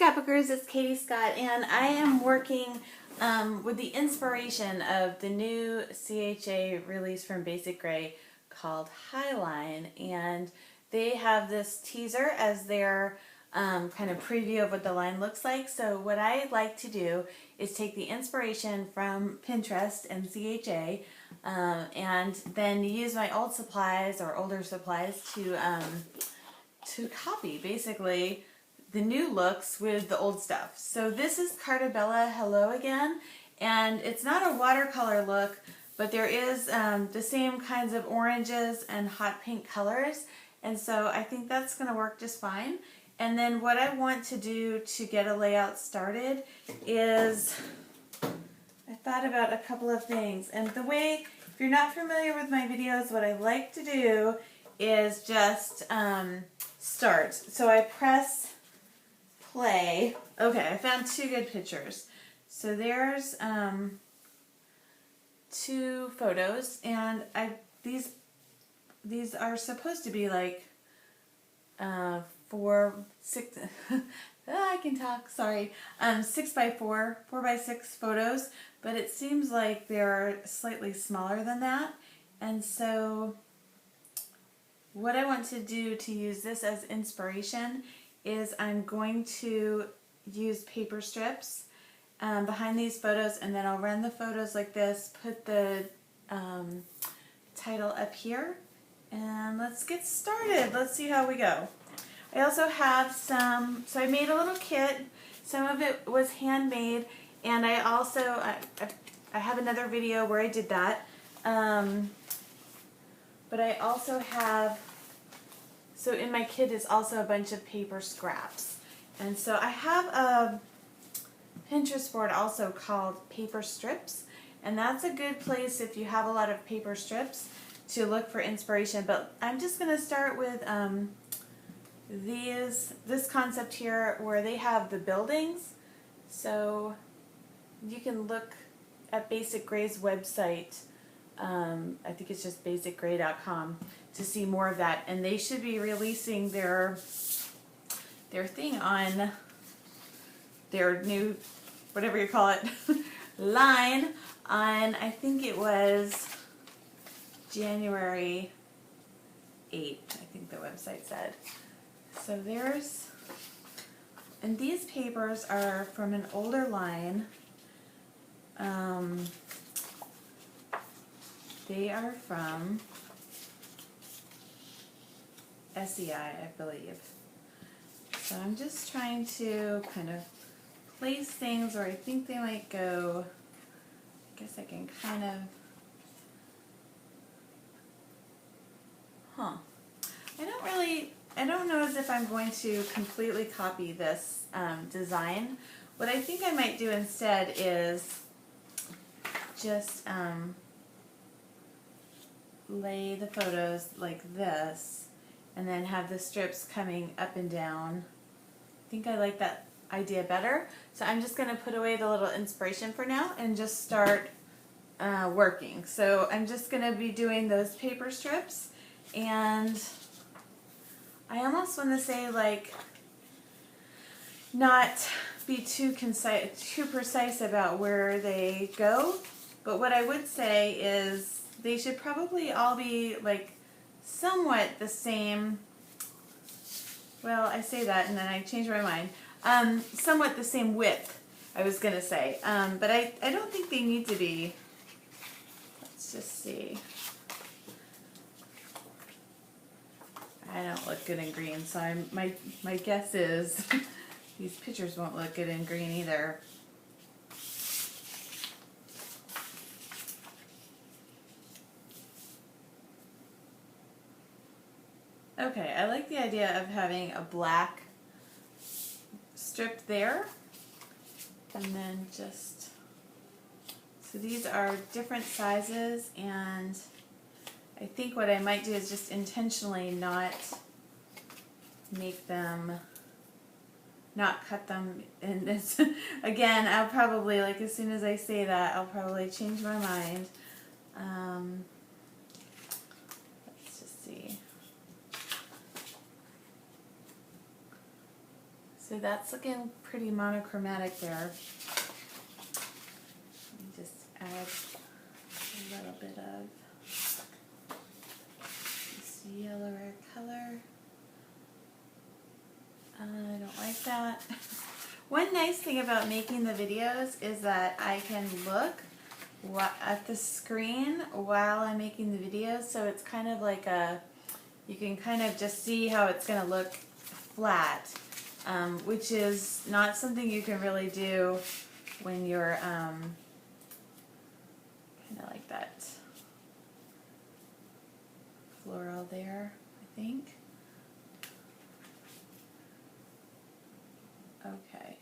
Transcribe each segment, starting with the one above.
Scrapbookers, it's Katie Scott, and I am working with the inspiration of the new CHA release from Basic Gray called Highline, and they have this teaser as their kind of preview of what the line looks like. So what I like to do is take the inspiration from Pinterest and CHA and then use my old supplies or older supplies to copy basically the new looks with the old stuff. So this is Cartabella Hello Again, and it's not a watercolor look, but there is the same kinds of oranges and hot pink colors, and so I think that's going to work just fine. And then what I want to do to get a layout started is, I thought about a couple of things, and the way, if you're not familiar with my videos, what I like to do is just start. So I press play. Okay, I found two good pictures. So there's two photos, and these are supposed to be like 4, 6. I can talk. Sorry, 6 by 4, 4 by 6 photos, but it seems like they're slightly smaller than that, and so what I want to do to use this as inspiration is I'm going to use paper strips behind these photos, and then I'll run the photos like this, put the title up here, and let's get started. Let's see how we go. I also have some, so I made a little kit. Some of it was handmade, and I also, I have another video where I did that, but I also have, so in my kit is also a bunch of paper scraps. And so I have a Pinterest board also called Paper Strips, and that's a good place if you have a lot of paper strips to look for inspiration. But I'm just going to start with this concept here where they have the buildings. So you can look at Basic Gray's website. I think it's just basicgray.com to see more of that, and they should be releasing their thing on their new, whatever you call it, line on, I think it was January 8th, I think the website said. So there's, and these papers are from an older line. They are from SEI, I believe. So I'm just trying to kind of place things where I think they might go. I guess I can kind of, I don't know as if I'm going to completely copy this design. What I think I might do instead is just lay the photos like this, and then have the strips coming up and down. I think I like that idea better. So I'm just going to put away the little inspiration for now and just start working. So I'm just going to be doing those paper strips, and I almost want to say, like, not be too precise about where they go, but what I would say is they should probably all be like somewhat the same. Well, I say that and then I change my mind. Somewhat the same width, I was going to say. But I don't think they need to be. Let's just see. I don't look good in green, so my guess is these pictures won't look good in green either. Okay, I like the idea of having a black strip there, and then just, so these are different sizes, and I think what I might do is just intentionally not make them, not cut them in this. Again, I'll probably, like, as soon as I say that, I'll probably change my mind. Let's just see. So that's looking pretty monochromatic there. Let me just add a little bit of this yellower color. I don't like that. One nice thing about making the videos is that I can look at the screen while I'm making the videos, so it's kind of like you can kind of just see how it's going to look flat, which is not something you can really do when you're kind of like that floral there, I think. Okay.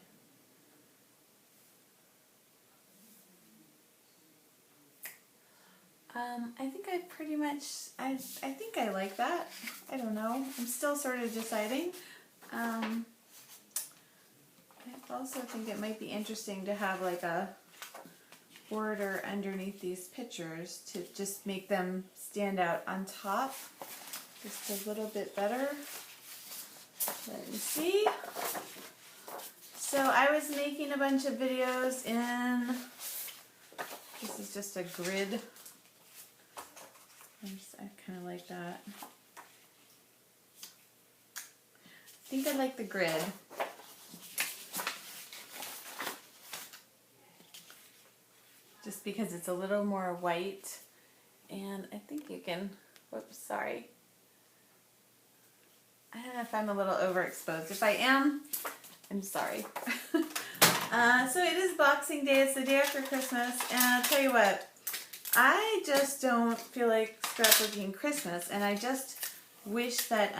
I think I pretty much, I think I like that. I don't know. I'm still sort of deciding. I also think it might be interesting to have like a border underneath these pictures to just make them stand out on top just a little bit better. Let me see. So I was making a bunch of videos in, this is just a grid. I kind of like that. I think I like the grid. Just because it's a little more white, and I think you can, whoops, sorry. I don't know if I'm a little overexposed. If I am, I'm sorry. So it is Boxing Day, it's the day after Christmas, and I'll tell you what, I just don't feel like scrapbooking Christmas, and I just wish that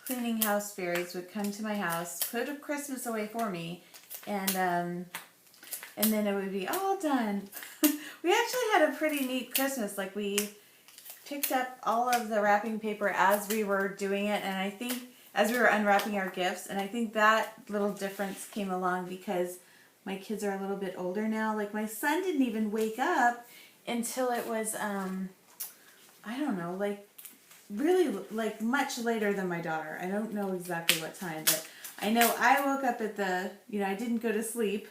cleaning house fairies would come to my house, put a Christmas away for me, and then it would be all done. We actually had a pretty neat Christmas. Like, we picked up all of the wrapping paper as we were doing it, and I think as we were unwrapping our gifts, and I think that little difference came along because my kids are a little bit older now. Like, my son didn't even wake up until it was, I don't know, like, really, like, much later than my daughter. I don't know exactly what time, but I know I woke up at I didn't go to sleep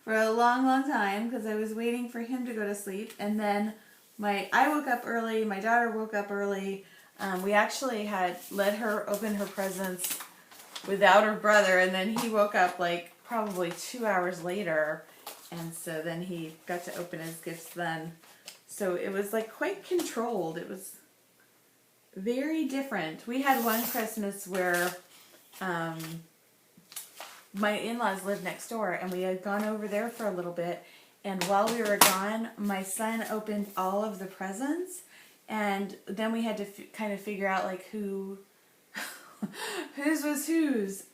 for a long, long time because I was waiting for him to go to sleep. And then I woke up early, my daughter woke up early. We actually had let her open her presents without her brother, and then he woke up like probably 2 hours later, and so then he got to open his gifts then. So it was like quite controlled. It was very different. We had one Christmas where my in-laws lived next door, and we had gone over there for a little bit, and while we were gone, my son opened all of the presents, and then we had to kind of figure out like whose was whose.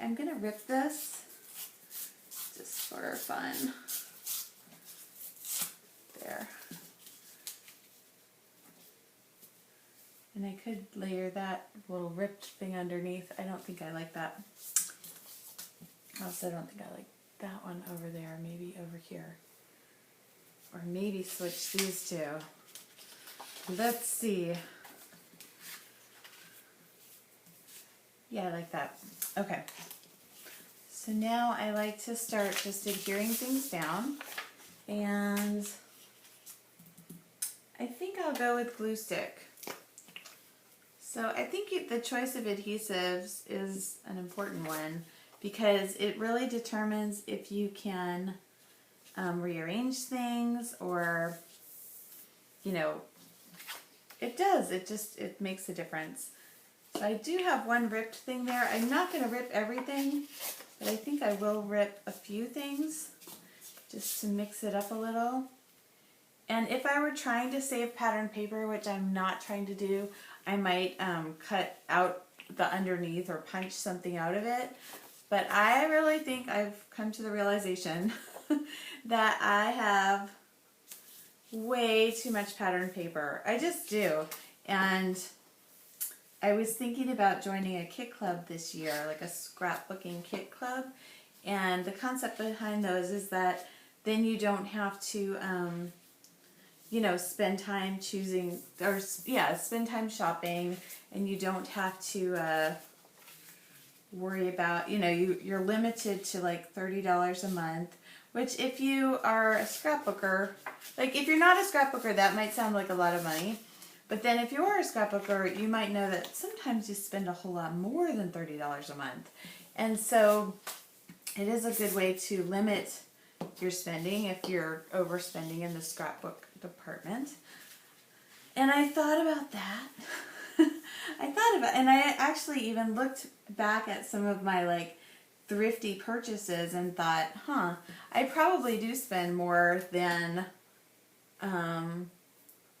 I'm gonna rip this just for fun. There. And I could layer that little ripped thing underneath. I don't think I like that. I also don't think I like that one over there. Maybe over here. Or maybe switch these two. Let's see. Yeah, I like that. Okay. So now I like to start just adhering things down. And I think I'll go with glue stick. So I think the choice of adhesives is an important one because it really determines if you can rearrange things, or, it does. It makes a difference. So I do have one ripped thing there. I'm not going to rip everything, but I think I will rip a few things just to mix it up a little. And if I were trying to save pattern paper, which I'm not trying to do, I might cut out the underneath or punch something out of it. But I really think I've come to the realization that I have way too much pattern paper. I just do. And I was thinking about joining a kit club this year, like a scrapbooking kit club. And the concept behind those is that then you don't have to, you know, spend time choosing, or yeah, spend time shopping, and you don't have to worry about, you know, you're limited to like $30 a month, which if you are a scrapbooker, like if you're not a scrapbooker, that might sound like a lot of money. But then if you are a scrapbooker, you might know that sometimes you spend a whole lot more than $30 a month. And so it is a good way to limit your spending if you're overspending in the scrapbook department. And I thought about that. And I actually even looked back at some of my like thrifty purchases and thought, I probably do spend more than,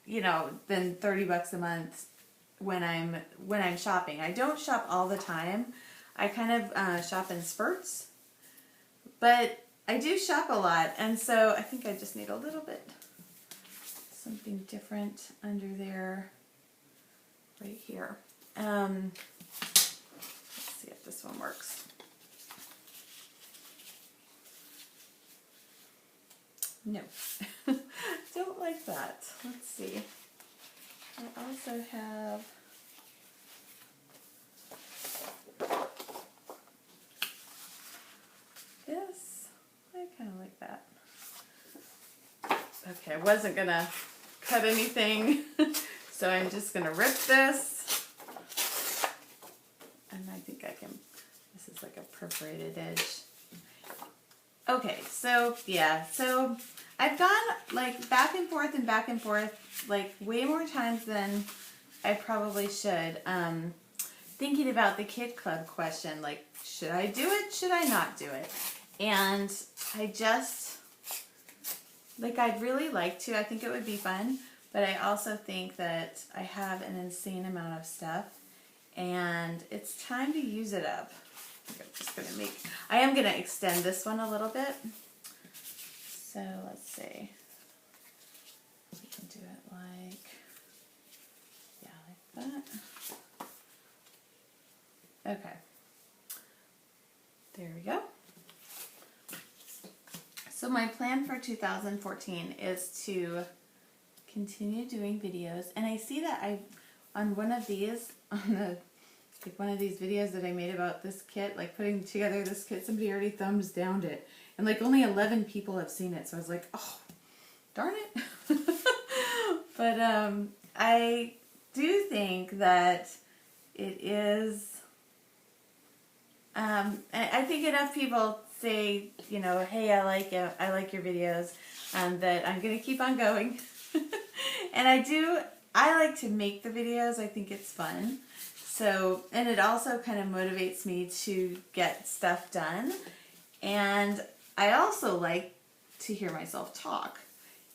you know, than $30 a month when I'm shopping. I don't shop all the time. I kind of shop in spurts, but I do shop a lot, and so I think I just need a little bit something different under there, right here. Let's see if this one works. No, don't like that. Let's see. I also have this. I kind of like that. Okay, I wasn't gonna cut anything, so I'm just gonna rip this. And I think I can, this is like a perforated edge. Okay, so yeah, so I've gone like back and forth like way more times than I probably should. Thinking about the Kid Club question, like, should I do it? Should I not do it? And I just, like, I'd really like to. I think it would be fun, but I also think that I have an insane amount of stuff, and it's time to use it up. I'm just gonna I am gonna extend this one a little bit. So let's see. We can do it like, yeah, like that. Okay. There we go. So my plan for 2014 is to continue doing videos, and I see that on one of these, like one of these videos that I made about this kit, like putting together this kit, somebody already thumbs downed it. And like only 11 people have seen it. So I was like, oh, darn it. But I do think that it is, I think enough people say, you know, hey, I like your videos, that I'm going to keep on going. And I like to make the videos. I think it's fun. So, and it also kind of motivates me to get stuff done. And I also like to hear myself talk.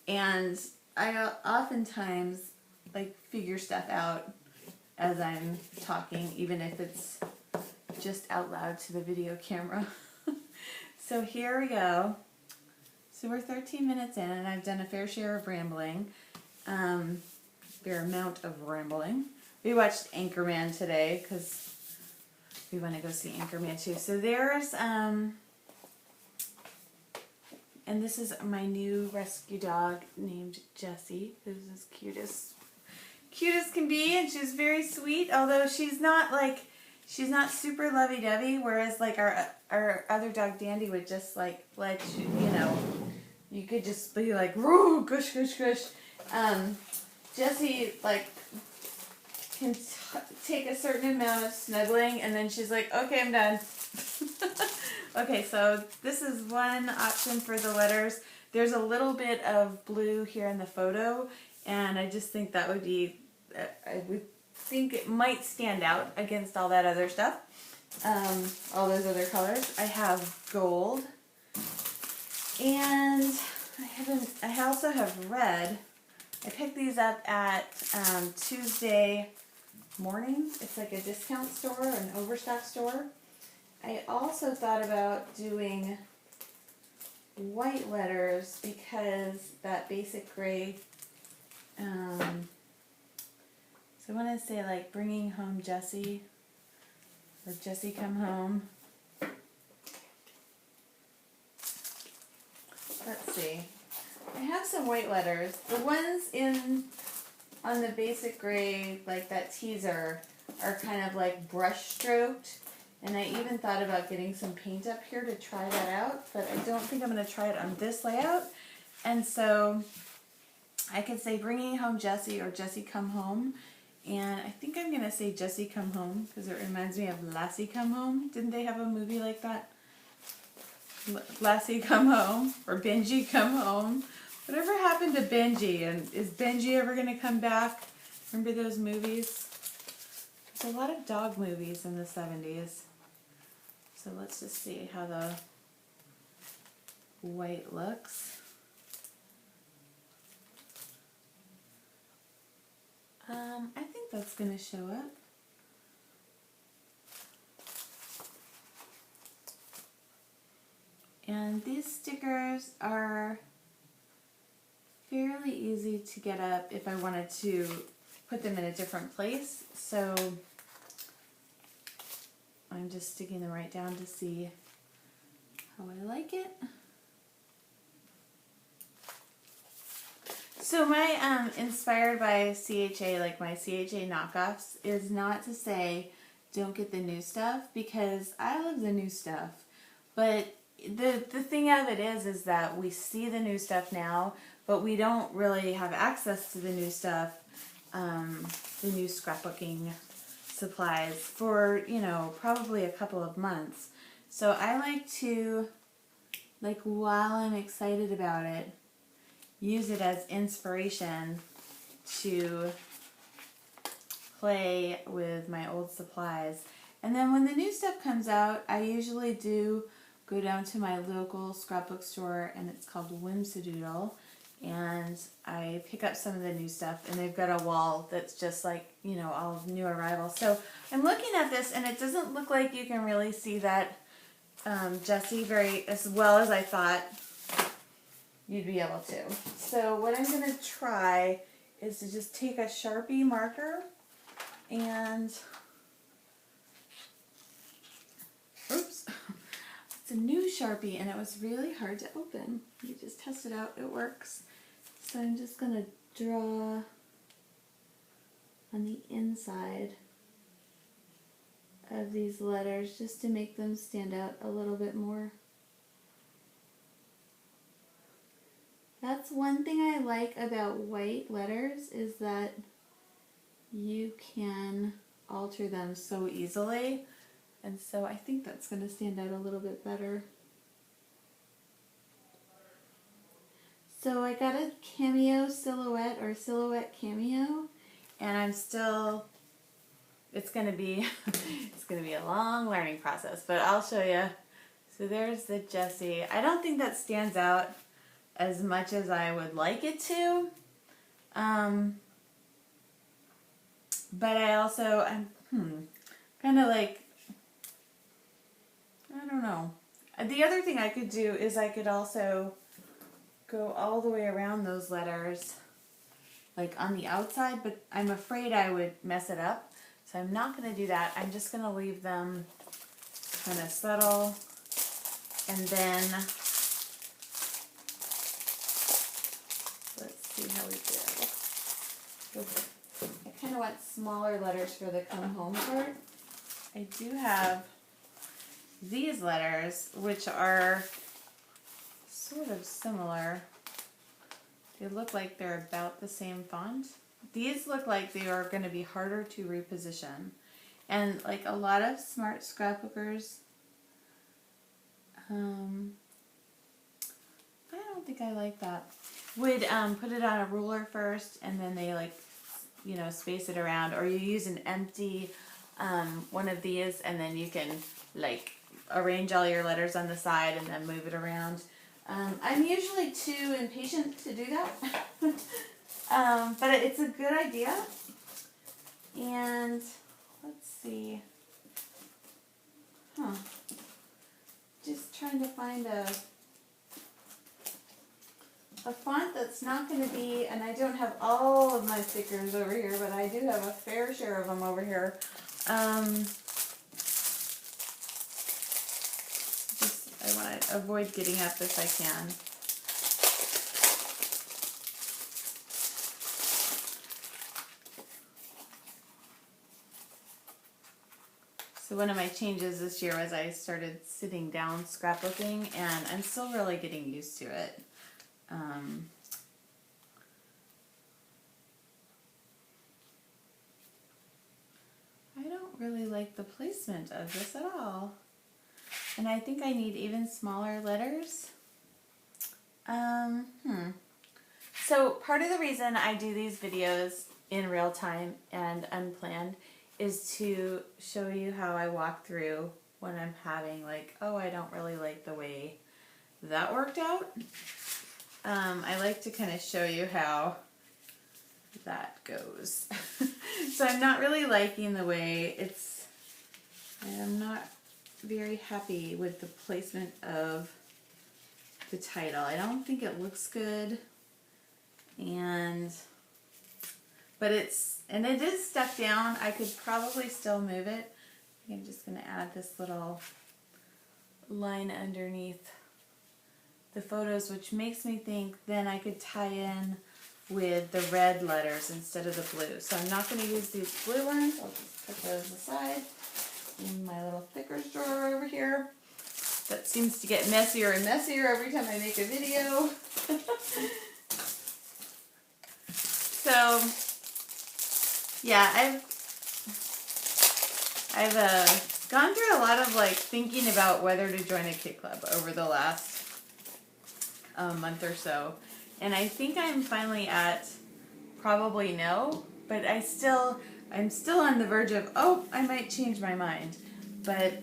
And I oftentimes like figure stuff out as I'm talking, even if it's just out loud to the video camera. So here we go. So we're 13 minutes in, and I've done a fair share of rambling. Fair amount of rambling. We watched Anchorman today because we want to go see Anchorman too. So there's, and this is my new rescue dog named Jessie, who's as cute as can be, and she's very sweet, although she's not super lovey-dovey, whereas like our other dog Dandy would just like let you, you know, you could just be like, whoo, gush, gush, gush. Jessie like can take a certain amount of snuggling, and then she's like, okay, I'm done. Okay, so this is one option for the letters. There's a little bit of blue here in the photo, and I just think that would be, I would think it might stand out against all that other stuff, all those other colors. I have gold, and I also have red. I picked these up at Tuesday morning. It's like a discount store, an overstock store. I also thought about doing white letters because that basic gray, so I want to say like bringing home Jessie, or Jessie come home. Let's see. I have some white letters. The ones on the basic gray, like that teaser, are kind of like brush stroked. And I even thought about getting some paint up here to try that out, but I don't think I'm going to try it on this layout. And so I could say Bringing Home Jessie or Jessie Come Home. And I think I'm going to say Jessie Come Home because it reminds me of Lassie Come Home. Didn't they have a movie like that? Lassie Come Home or Benji Come Home. Whatever happened to Benji? And is Benji ever going to come back? Remember those movies? There's a lot of dog movies in the 70s. So let's just see how the white looks. I think that's going to show up. And these stickers are fairly easy to get up if I wanted to put them in a different place. So I'm just sticking them right down to see how I like it. So my inspired by CHA, like my CHA knockoffs, is not to say don't get the new stuff, because I love the new stuff. But the thing of it is that we see the new stuff now, but we don't really have access to the new stuff, the new scrapbooking supplies for, you know, probably a couple of months. So I like to, like, while I'm excited about it, use it as inspiration to play with my old supplies. And then when the new stuff comes out, I usually do go down to my local scrapbook store, and it's called Whimsidoodle, and I pick up some of the new stuff, and they've got a wall that's just like, you know, all of new arrivals. So I'm looking at this, and it doesn't look like you can really see that Jessie very as well as I thought you'd be able to. So what I'm going to try is to just take a Sharpie marker and, oops, it's a new Sharpie and it was really hard to open. You just test it out, it works. So I'm just going to draw on the inside of these letters just to make them stand out a little bit more. That's one thing I like about white letters, is that you can alter them so easily, and so I think that's going to stand out a little bit better. So I got a cameo silhouette or silhouette cameo, and I'm still, it's going to be a long learning process, but I'll show you. So there's the Jessie. I don't think that stands out as much as I would like it to. But I also, I'm kind of like, I don't know. The other thing I could do is I could also go all the way around those letters, like on the outside, but I'm afraid I would mess it up. So I'm not going to do that. I'm just going to leave them kind of subtle, and then how we do. I kind of want smaller letters for the come home part. I do have these letters, which are sort of similar. They look like they're about the same font. These look like they are going to be harder to reposition. And like a lot of smart scrapbookers, I don't think I like that. Would put it on a ruler first, and then they, like, you know, space it around, or you use an empty one of these, and then you can, like, arrange all your letters on the side and then move it around. I'm usually too impatient to do that, but it's a good idea. And let's see, just trying to find a font that's not going to be, and I don't have all of my stickers over here, but I do have a fair share of them over here. Just, I want to avoid getting up if I can. So one of my changes this year was I started sitting down scrapbooking, and I'm still really getting used to it. I don't really like the placement of this at all. And I think I need even smaller letters. So part of the reason I do these videos in real time and unplanned is to show you how I walk through when I'm having like, oh, I don't really like the way that worked out. I like to kind of show you how that goes. So I'm not really liking the way I'm not very happy with the placement of the title. I don't think it looks good, but it is stuck down. I could probably still move it. I'm just going to add this little line underneath the photos, which makes me think then I could tie in with the red letters instead of the blue. So I'm not going to use these blue ones. I'll just put those aside in my little thickers drawer over here. That seems to get messier and messier every time I make a video. So, yeah, I've gone through a lot of like thinking about whether to join a kit club over the last month or so, and I think I'm finally at probably no, but I'm still on the verge of, oh, I might change my mind. But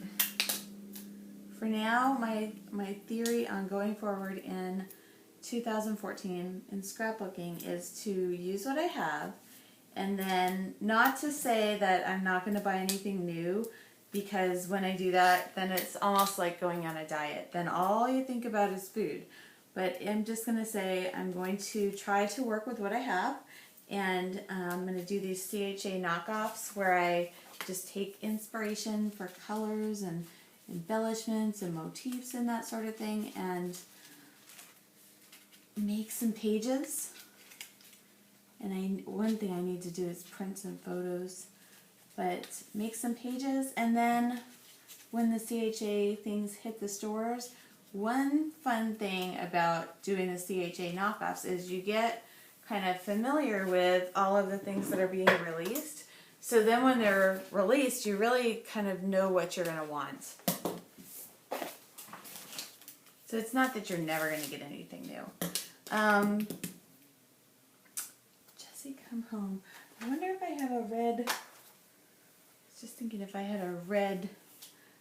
for now, my theory on going forward in 2014 in scrapbooking is to use what I have, and then not to say that I'm not going to buy anything new, because when I do that, then it's almost like going on a diet. Then all you think about is food. But I'm just going to say I'm going to try to work with what I have, and I'm going to do these CHA knockoffs where I just take inspiration for colors and embellishments and motifs and that sort of thing, and make some pages. And one thing I need to do is print some photos, but make some pages. And then when the CHA things hit the stores, one fun thing about doing the CHA knockoffs is you get kind of familiar with all of the things that are being released. So then when they're released, you really kind of know what you're going to want. So it's not that you're never going to get anything new. Jessie, come home. I wonder if I have a red, I was just thinking if I had a red,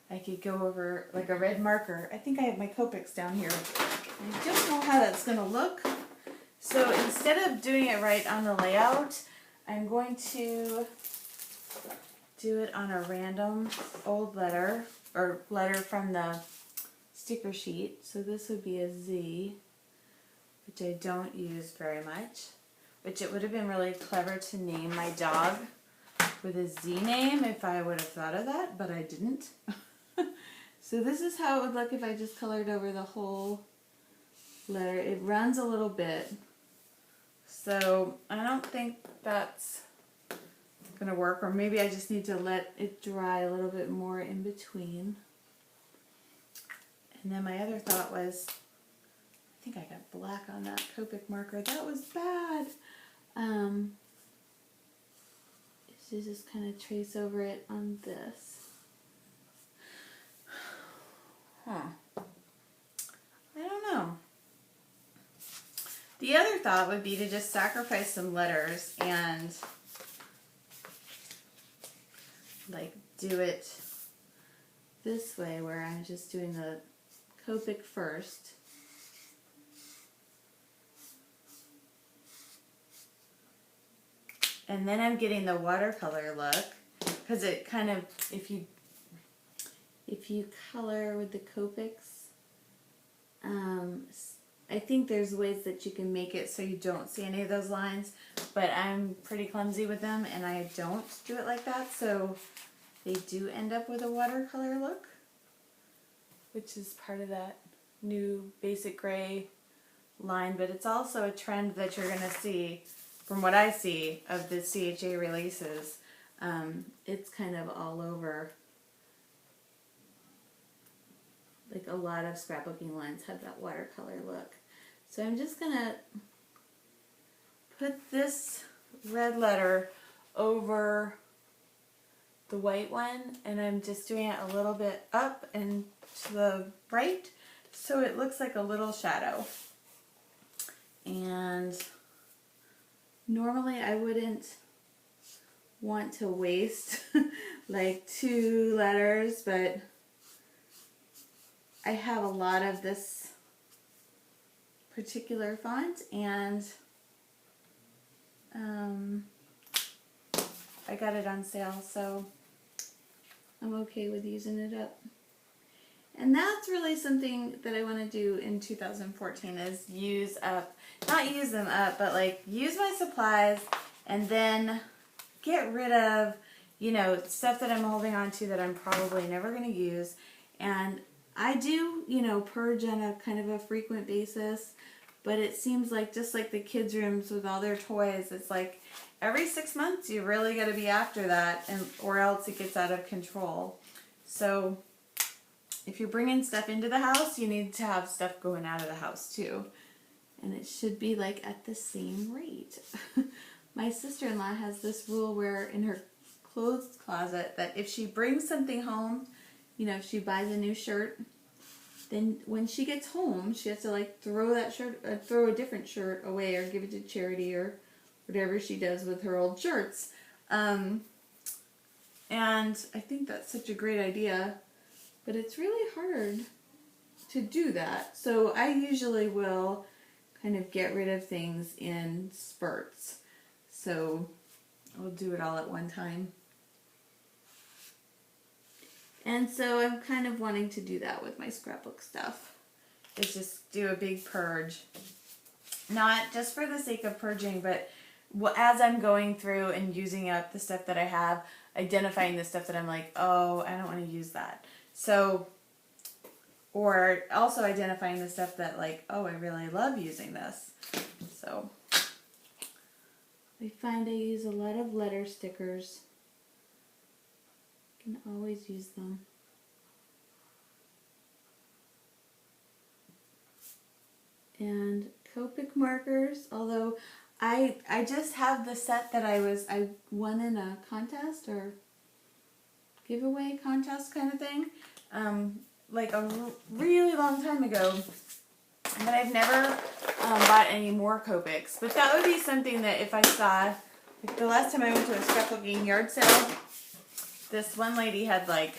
I could go over like a red marker. I think I have my Copics down here. I don't know how that's going to look. So instead of doing it right on the layout, I'm going to do it on a random old letter, or letter from the sticker sheet. So this would be a Z, which I don't use very much, which it would have been really clever to name my dog with a Z name if I would have thought of that, but I didn't. So this is how it would look if I just colored over the whole letter. It runs a little bit, so I don't think that's going to work, or maybe I just need to let it dry a little bit more in between. And then my other thought was, I think I got black on that Copic marker. That was bad. So just kind of trace over it on this. Huh. I don't know. The other thought would be to just sacrifice some letters and like do it this way, where I'm just doing the Copic first. And then I'm getting the watercolor look, because it kind of, if you color with the Copics, I think there's ways that you can make it so you don't see any of those lines, but I'm pretty clumsy with them and I don't do it like that, so they do end up with a watercolor look, which is part of that new basic gray line. But it's also a trend that you're going to see, from what I see of the CHA releases. It's kind of all over like a lot of scrapbooking lines have that watercolor look. So I'm just gonna put this red letter over the white one, and I'm just doing it a little bit up and to the right so it looks like a little shadow. And normally I wouldn't want to waste like 2 letters, but I have a lot of this particular font, and I got it on sale, so I'm okay with using it up. And that's really something that I want to do in 2014 is use up, not use them up, but like use my supplies and then get rid of, you know, stuff that I'm holding on to that I'm probably never going to use. And I do, you know, purge on a kind of a frequent basis, but it seems like just like the kids' rooms with all their toys, it's like every 6 months you really got to be after that, and or else it gets out of control. So if you're bringing stuff into the house, you need to have stuff going out of the house too. And it should be like at the same rate. My sister-in-law has this rule where in her clothes closet that if she brings something home, you know, if she buys a new shirt, then when she gets home, she has to like throw that shirt, throw a different shirt away or give it to charity or whatever she does with her old shirts. And I think that's such a great idea, but it's really hard to do that. So I usually will kind of get rid of things in spurts. So I'll do it all at one time. And so I'm kind of wanting to do that with my scrapbook stuff. Is just do a big purge. Not just for the sake of purging, but as I'm going through and using up the stuff that I have, identifying the stuff that I'm like, oh, I don't want to use that. So, or also identifying the stuff that like, oh, I really love using this. So, I find I use a lot of letter stickers. Can always use them. And Copic markers, although I just have the set that I won in a contest or giveaway contest kind of thing, like a really long time ago, but I've never bought any more Copics. But that would be something that if I saw, like the last time I went to a scrapbooking yard sale, this one lady had like,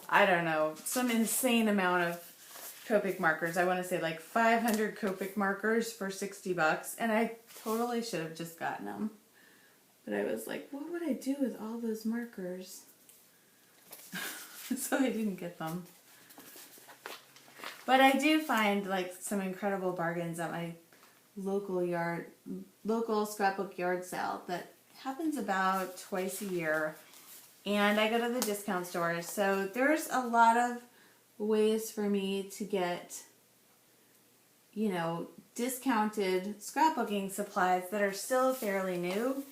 I don't know, some insane amount of Copic markers. I want to say like 500 Copic markers for $60, and I totally should have just gotten them. But I was like, what would I do with all those markers? So I didn't get them. But I do find like some incredible bargains at my local scrapbook yard sale that happens about twice a year. And I go to the discount stores, so there's a lot of ways for me to get, you know, discounted scrapbooking supplies that are still fairly new.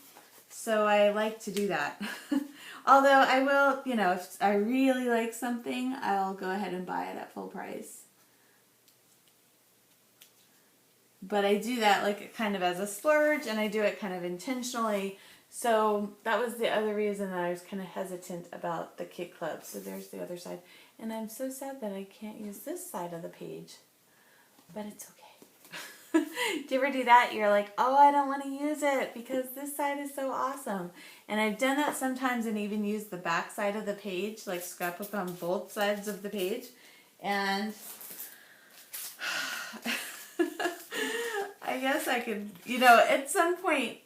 So I like to do that. Although I will, you know, if I really like something, I'll go ahead and buy it at full price. But I do that like kind of as a splurge, and I do it kind of intentionally. So that was the other reason that I was kind of hesitant about the Kit Club. So there's the other side. And I'm so sad that I can't use this side of the page. But it's okay. Do you ever do that? You're like, oh, I don't want to use it because this side is so awesome. And I've done that sometimes and even used the back side of the page, like scrapbook on both sides of the page. And I guess I could, you know, at some point,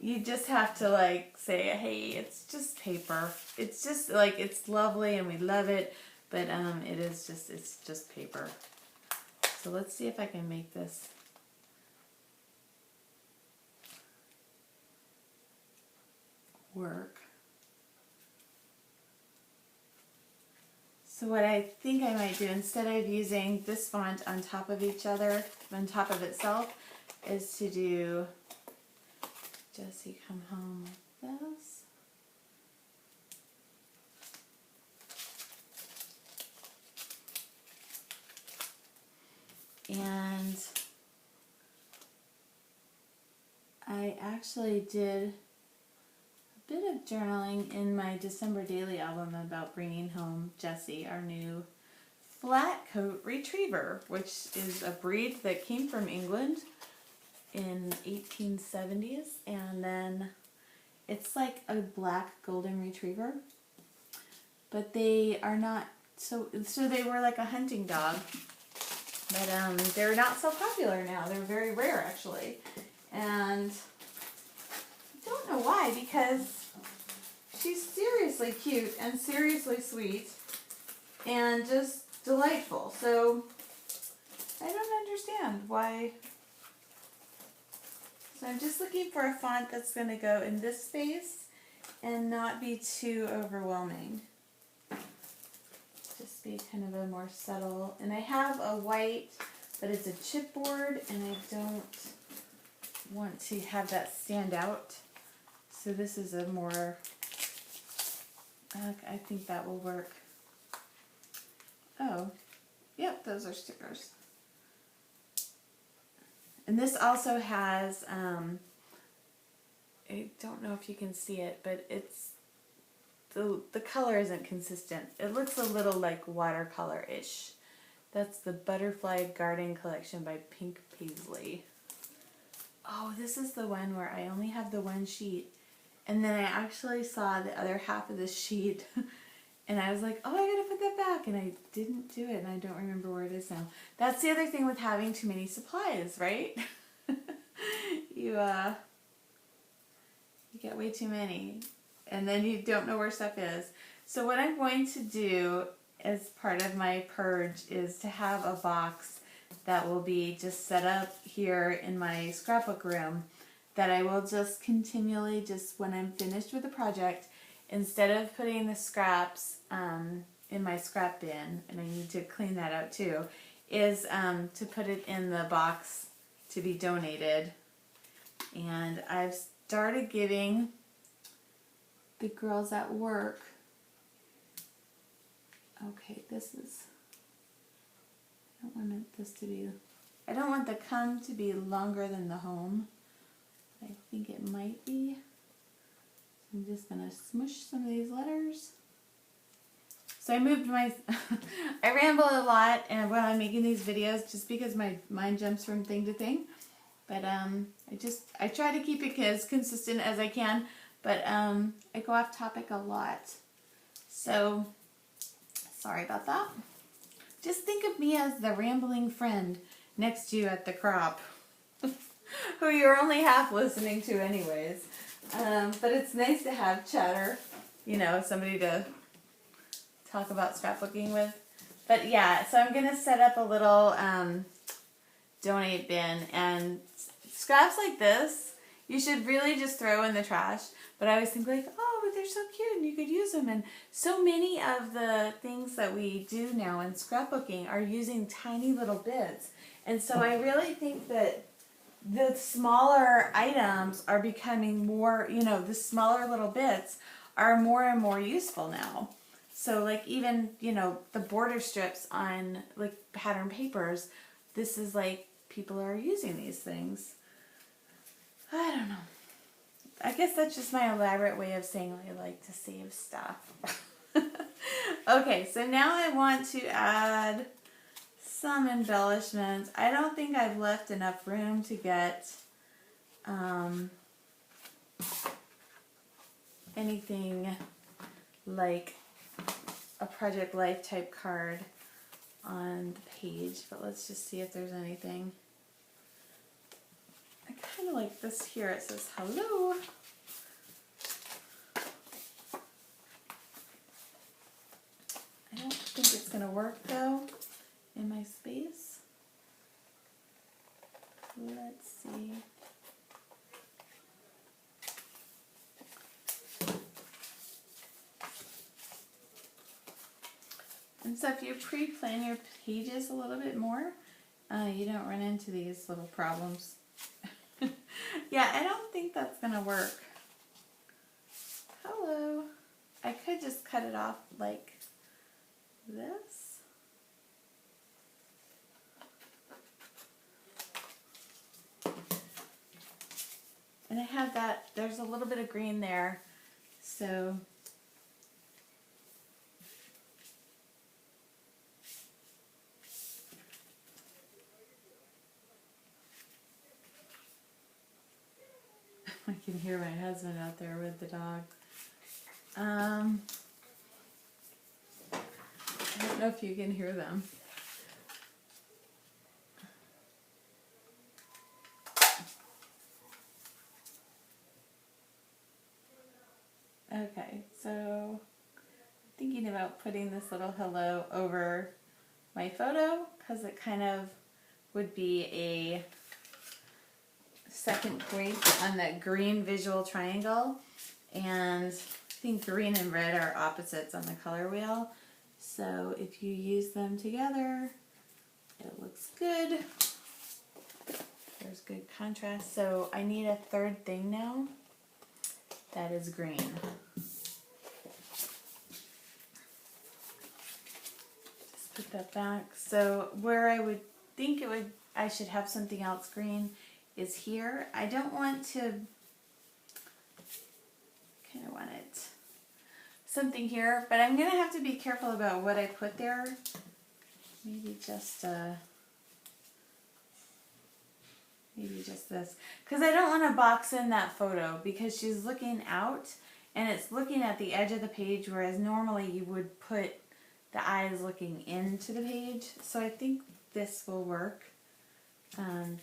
you just have to like say, hey, it's just paper. It's just like, it's lovely and we love it, but it's just paper. So let's see if I can make this work. So what I think I might do, instead of using this font on top of each other, on top of itself, is to do Jessie Come Home like this. And I actually did a bit of journaling in my December daily album about bringing home Jessie, our new flat coat retriever, which is a breed that came from England in 1870s, and then it's like a black golden retriever, but they are not so they were like a hunting dog, but they're not so popular now. They're very rare actually, and I don't know why, because she's seriously cute and seriously sweet and just delightful. So I don't understand why. So I'm just looking for a font that's going to go in this space and not be too overwhelming. Just be kind of a more subtle. And I have a white, but it's a chipboard, and I don't want to have that stand out. So this is a more, I think that will work. Oh, yep, those are stickers. And this also has, I don't know if you can see it, but it's, the color isn't consistent. It looks a little like watercolor-ish. That's the Butterfly Garden Collection by Pink Paisley. Oh, this is the one where I only have the one sheet. And then I actually saw the other half of this sheet. And I was like, oh, I gotta put that back. And I didn't do it, and I don't remember where it is now. That's the other thing with having too many supplies, right? You get way too many, and then you don't know where stuff is. So what I'm going to do as part of my purge is to have a box that will be just set up here in my scrapbook room that I will just continually, just when I'm finished with the project, instead of putting the scraps in my scrap bin, and I need to clean that out too, is to put it in the box to be donated. And I've started giving the girls at work, okay, this is, I don't want this to be, I don't want the come to be longer than the home. I think it might be. I'm just going to smush some of these letters. So I moved my, I ramble a lot and when I'm making these videos just because my mind jumps from thing to thing. But I try to keep it as consistent as I can, but I go off topic a lot. So sorry about that. Just think of me as the rambling friend next to you at the crop, who you're only half listening to anyways. But it's nice to have chatter, you know, somebody to talk about scrapbooking with. But yeah, so I'm going to set up a little donate bin, and scraps like this, you should really just throw in the trash. But I always think like, oh, but they're so cute and you could use them. And so many of the things that we do now in scrapbooking are using tiny little bits. And so I really think that the smaller items are becoming more, you know, the smaller little bits are more and more useful now. So like even, you know, the border strips on like pattern papers, this is like, people are using these things. I don't know. I guess that's just my elaborate way of saying I like to save stuff. Okay, so now I want to add some embellishments. I don't think I've left enough room to get anything like a Project Life type card on the page, but let's just see if there's anything. I kind of like this here. It says hello. I don't think it's going to work though in my space. Let's see. And so if you pre-plan your pages a little bit more, you don't run into these little problems. Yeah, I don't think that's going to work. Hello. I could just cut it off like this. And I have that, there's a little bit of green there, so I can hear my husband out there with the dog. I don't know if you can hear them. Okay, so thinking about putting this little hello over my photo because it kind of would be a second point on that green visual triangle, and I think green and red are opposites on the color wheel, so if you use them together it looks good. There's good contrast. So I need a third thing now that is green. Just put that back. So where I would think I should have something else green is here. I don't want to, kind of want it something here, but I'm going to have to be careful about what I put there. Maybe just this, because I don't want to box in that photo because she's looking out and it's looking at the edge of the page, whereas normally you would put the eyes looking into the page. So I think this will work.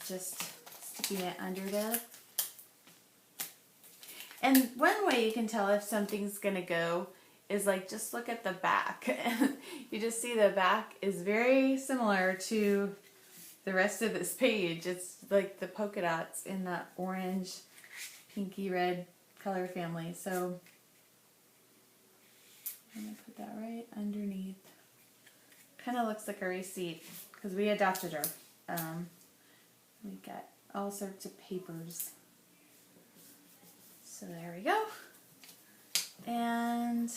Just sticking it under there. And one way you can tell if something's going to go is like just look at the back. You just see the back is very similar to the rest of this page. It's like the polka dots in that orange, pinky red color family. So I'm going to put that right underneath. Kind of looks like a receipt because we adopted her. We got all sorts of papers. So there we go. And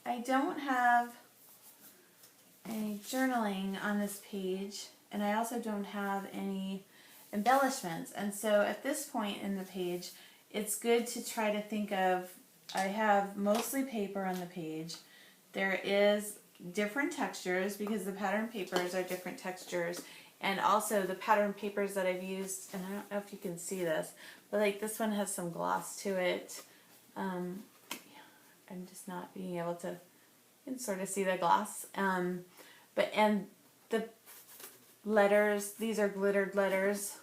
I don't have any journaling on this page, and I also don't have any embellishments. And so at this point in the page, it's good to try to think of, I have mostly paper on the page. There is different textures because the pattern papers are different textures. And also the pattern papers that I've used, and I don't know if you can see this, but like this one has some gloss to it. I'm just not being able to, you can sort of see the gloss. And the letters, these are glittered letters.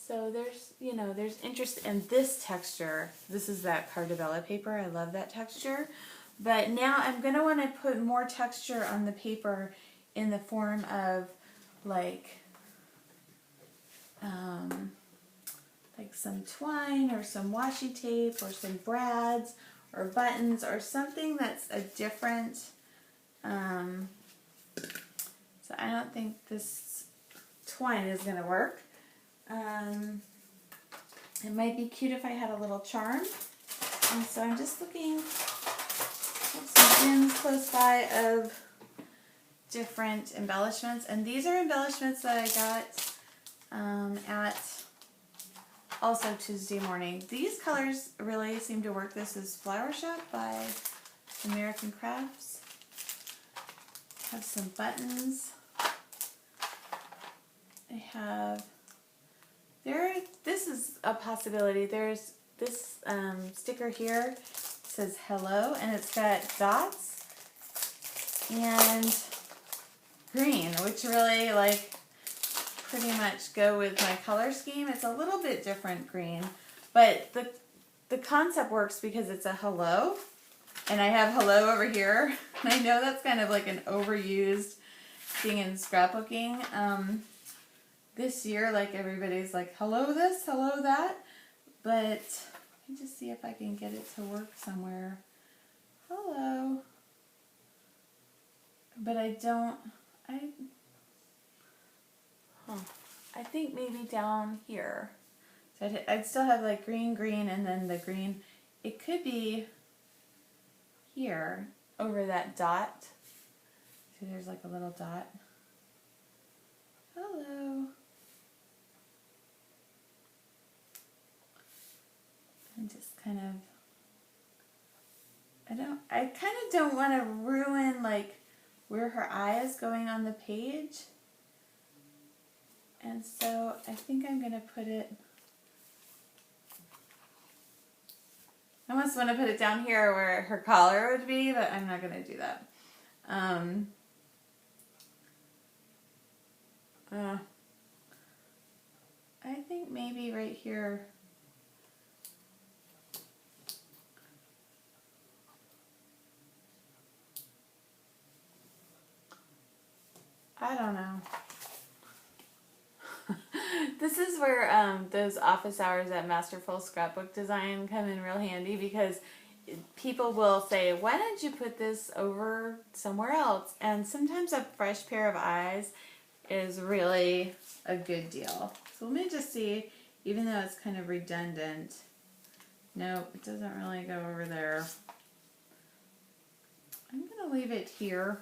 So there's, there's interest in this texture. This is that Cardavella paper. I love that texture. But now I'm going to want to put more texture on the paper in the form of like some twine or some washi tape or some brads or buttons or something that's a different, so I don't think this twine is going to work. It might be cute if I had a little charm. And so I'm just looking at some pins close by of different embellishments, and these are embellishments that I got at also Tuesday morning. These colors really seem to work. This is Flower Shop by American Crafts. Have some buttons. I have this is a possibility. There's this sticker here. It says hello, and it's got dots and green, which really like pretty much go with my color scheme. It's a little bit different green, but the concept works because it's a hello, and I have hello over here. I know that's kind of like an overused thing in scrapbooking. This year, like everybody's like hello this, hello that, but let me just see if I can get it to work somewhere. Hello. But I think maybe down here. So I'd still have like green, green, and then the green. It could be here over that dot. See, there's like a little dot. Hello. kind of, I kind of don't want to ruin like where her eye is going on the page. And so I think I'm going to put it, I almost want to put it down here where her collar would be, but I'm not going to do that. I think maybe right here. I don't know. This is where those office hours at Masterful Scrapbook Design come in real handy, because people will say, why don't you put this over somewhere else? And sometimes a fresh pair of eyes is really a good deal. So let me just see, even though it's kind of redundant. No, it doesn't really go over there. I'm going to leave it here.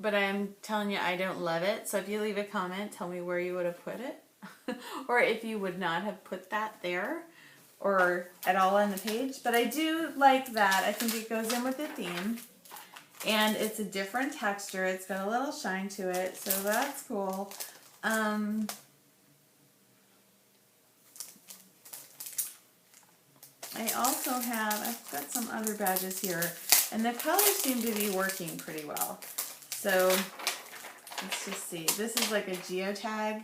But I'm telling you, I don't love it. So if you leave a comment, tell me where you would have put it. Or if you would not have put that there or at all on the page. But I do like that. I think it goes in with the theme. And it's a different texture. It's got a little shine to it. So that's cool. I also have, I've got some other badges here. And the colors seem to be working pretty well. So let's just see. This is like a geotag,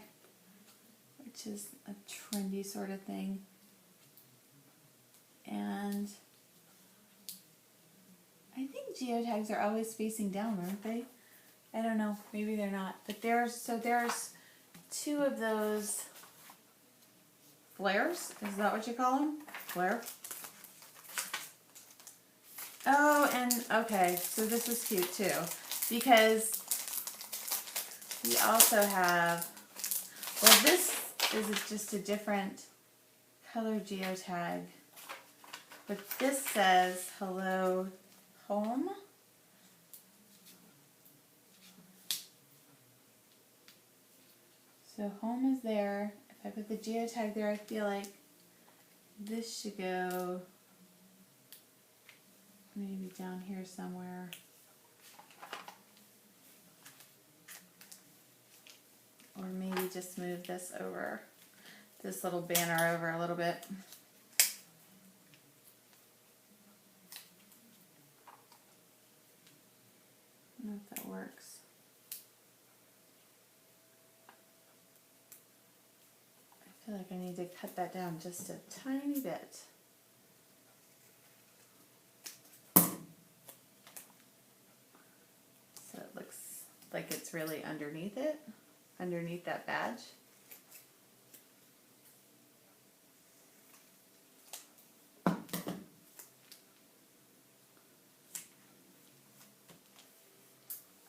which is a trendy sort of thing. And I think geotags are always facing down, aren't they? I don't know. Maybe they're not. But there's two of those flares. Is that what you call them? Flare? Oh, and okay. So this is cute too. Because we also have, well, this is just a different color geotag, but this says hello home. So home is there. If I put the geotag there, I feel like this should go maybe down here somewhere. Or maybe just move this over, this little banner over a little bit. I don't know if that works. I feel like I need to cut that down just a tiny bit. So it looks like it's really underneath it. Underneath that badge.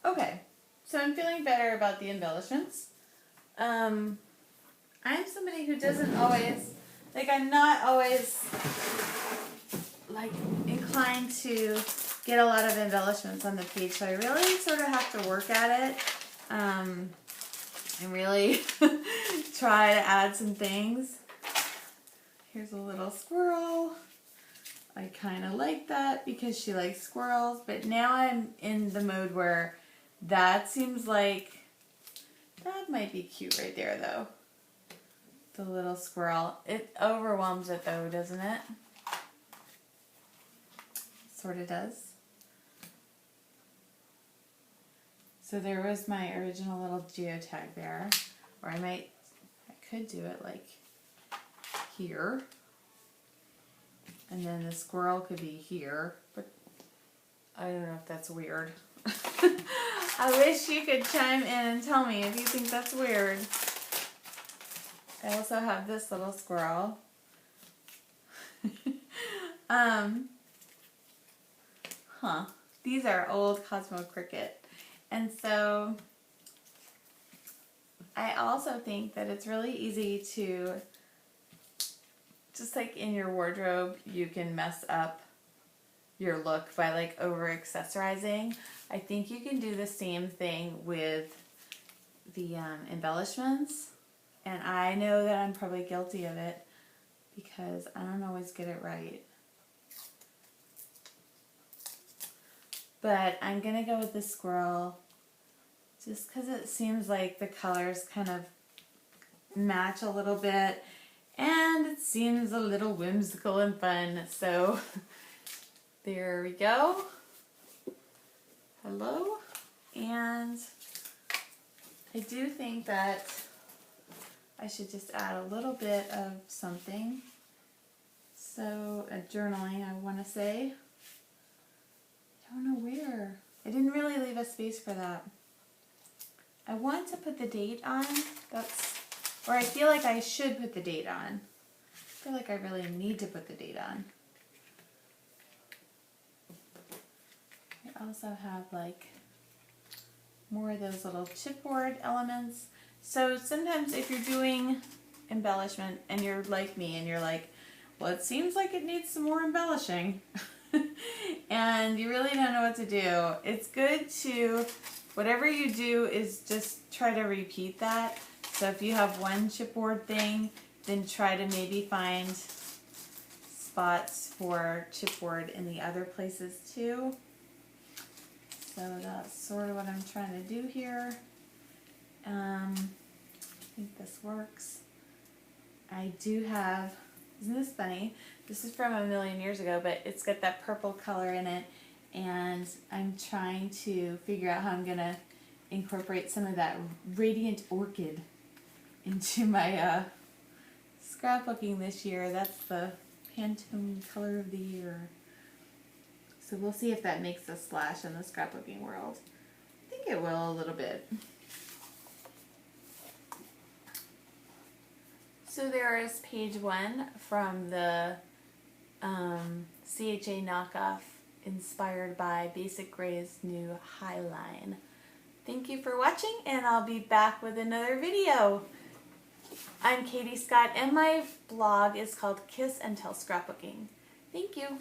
Okay, so I'm feeling better about the embellishments. I'm somebody who doesn't always, like, I'm not always like inclined to get a lot of embellishments on the page, so I really sort of have to work at it. And really try to add some things. Here's a little squirrel. I kind of like that because she likes squirrels, but now I'm in the mode where that seems like, that might be cute right there though. The little squirrel. It overwhelms it though, doesn't it? Sort of does. So there was my original little geotag there, or I could do it like here, and then the squirrel could be here, but I don't know if that's weird. I wish you could chime in and tell me if you think that's weird. I also have this little squirrel. These are old Cosmo Cricket. And so I also think that it's really easy to, just like in your wardrobe, you can mess up your look by like over accessorizing. I think you can do the same thing with the embellishments. And I know that I'm probably guilty of it because I don't always get it right. But I'm going to go with the squirrel just because it seems like the colors kind of match a little bit and it seems a little whimsical and fun. So there we go. Hello. And I do think that I should just add a little bit of something. So journaling, I want to say. I don't know where. I didn't really leave a space for that. I want to put the date on. Or I feel like I should put the date on. I feel like I really need to put the date on. I also have like more of those little chipboard elements. So sometimes if you're doing embellishment and you're like me and you're like, well, it seems like it needs some more embellishing and you really don't know what to do, it's good to, whatever you do is just try to repeat that. So if you have one chipboard thing, then try to maybe find spots for chipboard in the other places too. So that's sort of what I'm trying to do here. I think this works. I do have, isn't this funny? This is from a million years ago, but it's got that purple color in it, and I'm trying to figure out how I'm going to incorporate some of that radiant orchid into my scrapbooking this year. That's the Pantone color of the year. So we'll see if that makes a splash in the scrapbooking world. I think it will a little bit. So there is page 1 from the CHA knockoff inspired by Basic Gray's new Highline. Thank you for watching, and I'll be back with another video. I'm Katie Scott, and my blog is called Kiss and Tell Scrapbooking. Thank you.